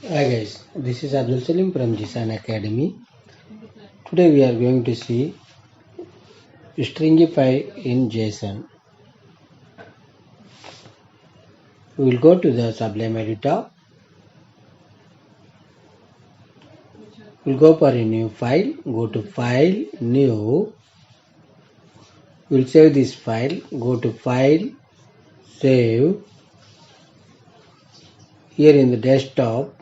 Hi guys, this is Abdul Salim from Jisan Academy. Today we are going to see Stringify in JSON. We will go to the Sublime editor. We will go for a new file. Go to File, New. We will save this file. Go to File, Save. Here in the desktop,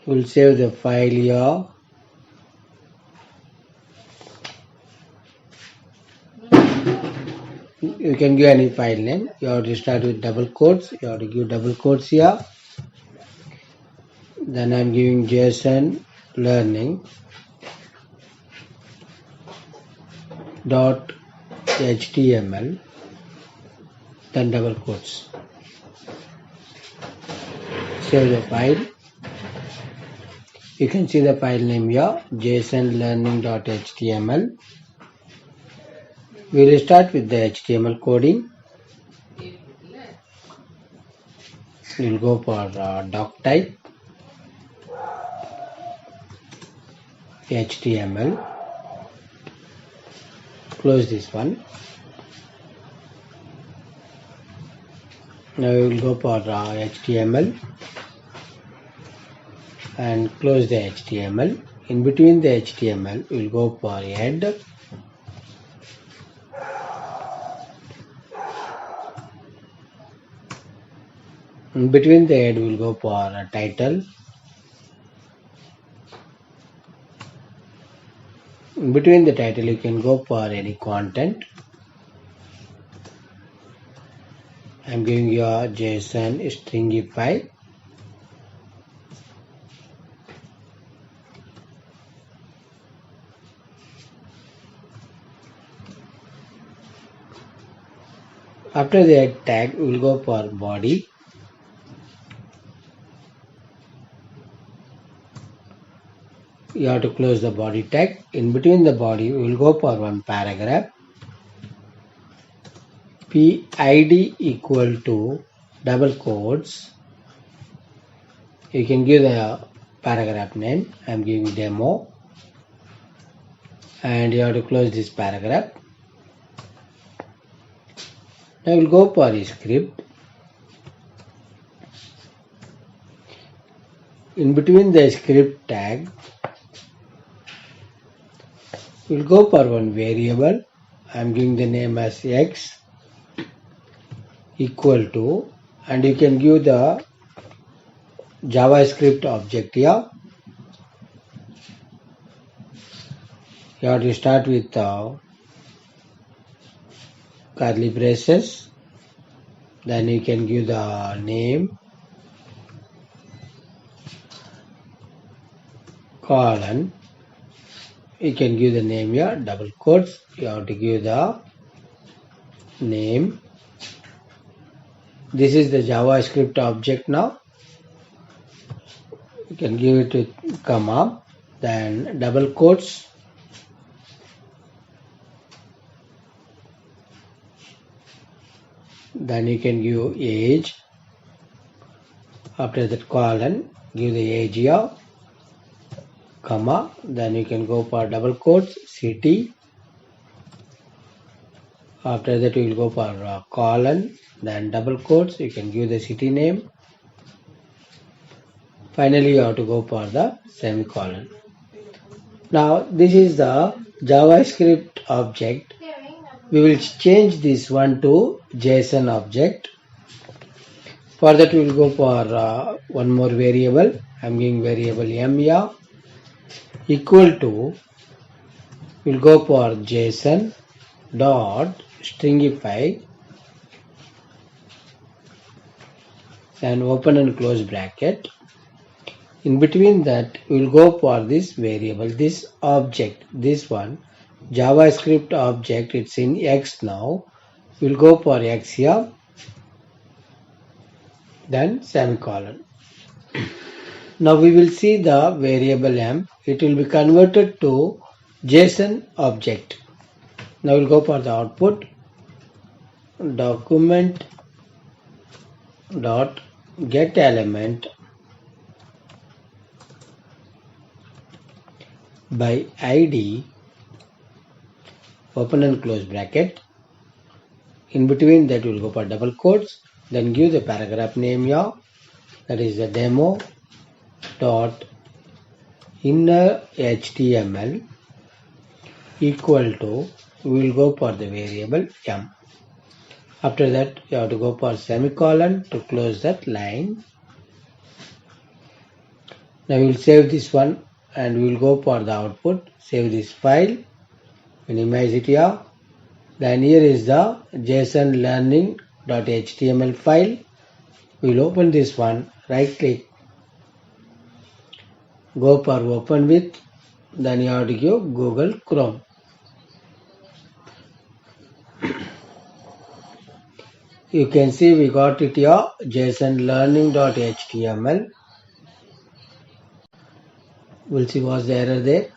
we will save the file here. You can give any file name. You have to start with double quotes. You have to give double quotes here. Then I am giving JSON learning dot HTML, then double quotes. Save the file. You can see the file name here, jsonlearning.html. We will start with the HTML coding. We will go for doc type, HTML. Close this one. Now we will go for HTML and close the HTML. In between the HTML, we will go for head. In between the head, we will go for a title. In between the title, you can go for any content. I am giving you a JSON Stringify. After the head tag, we will go for body. You have to close the body tag. In between the body, we will go for one paragraph. PID equal to double quotes. You can give the paragraph name. I am giving demo. And you have to close this paragraph. Now we will go for a script. In between the script tag, we will go for one variable. I am giving the name as x equal to, and you can give the JavaScript object here. You have to start with curly braces. Then you can give the name, colon. You can give the name here, double quotes. You have to give the name. This is the JavaScript object now. You can give it a comma, then double quotes. Then you can give age. After that colon, give the age here, comma. Then you can go for double quotes, city. After that you will go for colon, then double quotes. You can give the city name. Finally, you have to go for the semicolon. Now this is the JavaScript object. We will change this one to JSON object. For that we will go for one more variable. I am giving variable m here equal to, we will go for JSON dot stringify and open and close bracket. In between that, we will go for this variable, this object, this one, JavaScript object. It's in X now. We will go for X here, then semicolon. Now we will see the variable m. It will be converted to JSON object. Now we'll go for the output. Document dot get element by id, open and close bracket. In between that we'll go for double quotes, then give the paragraph name here, that is the demo dot inner HTML equal to, we will go for the variable m. After that you have to go for semicolon to close that line. Now we will save this one and we will go for the output. Save this file, minimize it here. Then here is the JSON learning.html file. We will open this one, right click, go for open with, then you have to give Google Chrome. You can see we got it here, JSON learning.html. We'll see what's the error there.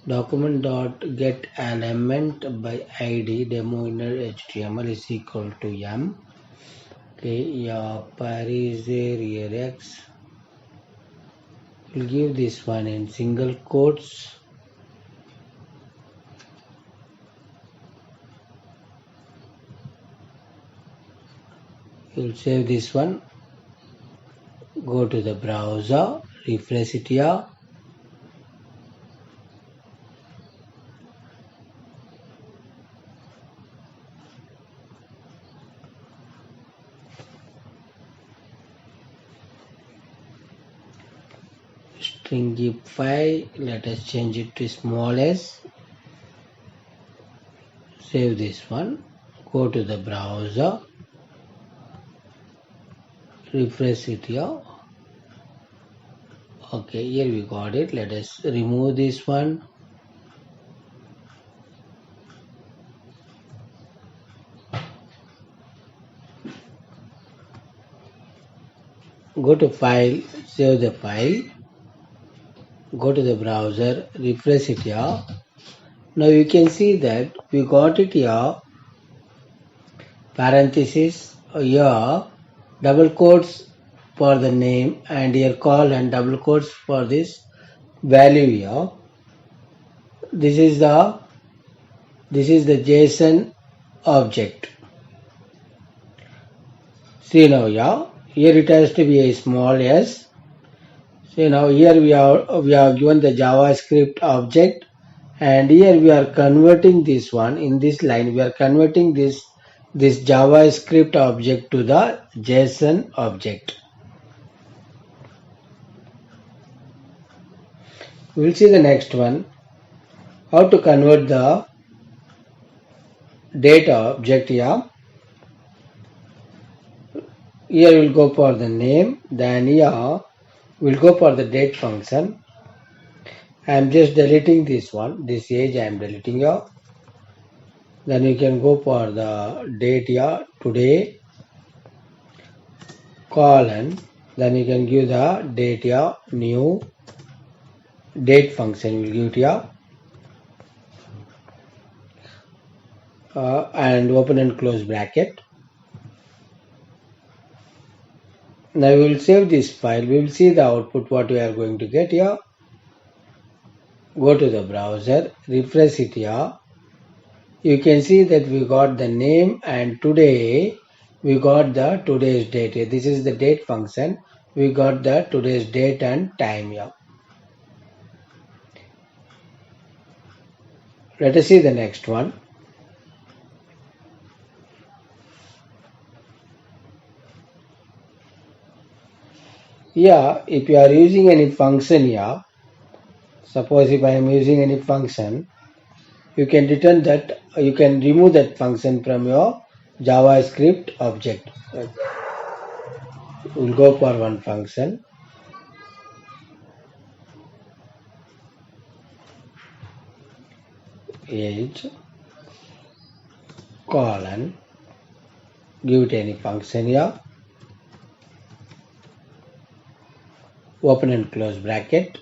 Document.get element by id demo inner HTML is equal to m. Okay, yeah, Paris here x. We'll give this one in single quotes. We'll save this one. Go to the browser, refresh it here. Stringify, let us change it to small s. Save this one. Go to the browser, refresh it here. Okay, here we got it. Let us remove this one. Go to file, save the file. Go to the browser, refresh it here. Now you can see that we got it here, parenthesis here, double quotes for the name, and here call and double quotes for this value here. This is the JSON object. See now here it has to be a small s. See now here we have given the JavaScript object, and here we are converting this one. In this line we are converting this JavaScript object to the JSON object. We will see the next one, how to convert the data object here. Here we will go for the name, then here we will go for the date function. I am just deleting this one, this age I am deleting here. Then you can go for the date here, today, colon, then you can give the date here, new date function will give it here, and open and close bracket. Now we will save this file. We will see the output what we are going to get here. Go to the browser, refresh it here. You can see that we got the name, and today we got the today's date. This is the date function. We got the today's date and time here. Let us see the next one. Here, if you are using any function here, suppose if I am using any function, you can return that, you can remove that function from your JavaScript object. We'll go for one function. Age, colon, give it any function here. open and close bracket.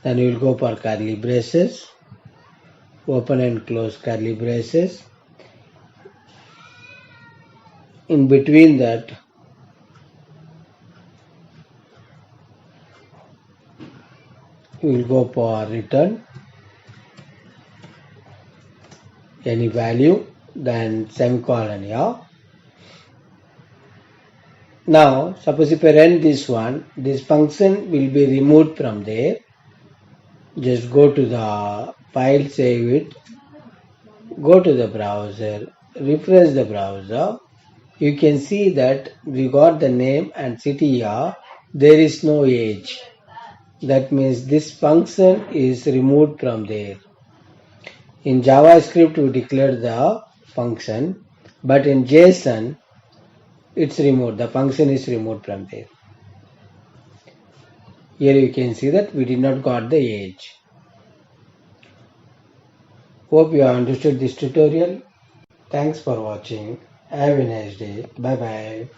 Then we will go for curly braces, open and close curly braces. In between that, we will go for return any value, then semicolon here. Now, suppose if I run this one, this function will be removed from there. Just go to the file, save it, go to the browser, refresh the browser. You can see that we got the name and city here. There is no age. That means this function is removed from there. In JavaScript, we declare the function, but in JSON, it's removed. The function is removed from there. Here you can see that we did not got the age. Hope you have understood this tutorial. Thanks for watching. Have a nice day. Bye bye.